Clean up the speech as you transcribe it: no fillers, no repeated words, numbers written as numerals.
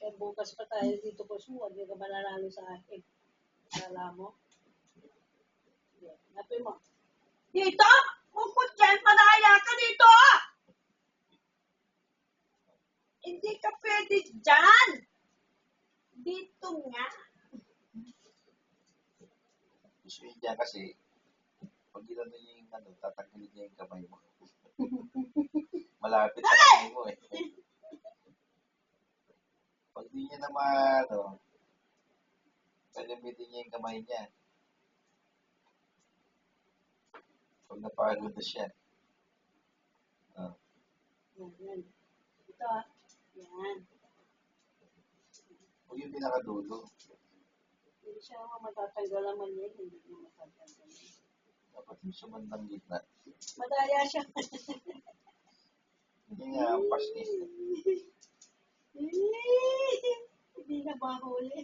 Kaya bukas pa tayo dito po suwa. Hindi ka mananalo sa akin. Kala mo? Napin mo. Dito! Ukot dyan! Manaya ka dito! Hindi ka pwede dyan! Dito nga. Gusto yun dyan kasi, pag ginano niya yung ano, tatanggalin niya yung kamay mo. Malapit sa kamay mo eh. Pag di niya naman, ano, gagamitin niya yung kamay niya. Pag napagod na siya. Yan. Ito ah. Yan. Huwag yung pinakadulo. Hindi siya matatanggal naman yan. Hindi mo matatanggal. Dapat yung sumandang gitna. Madaya siya. Hindi nga ang pas eh. Hindi na mahuli.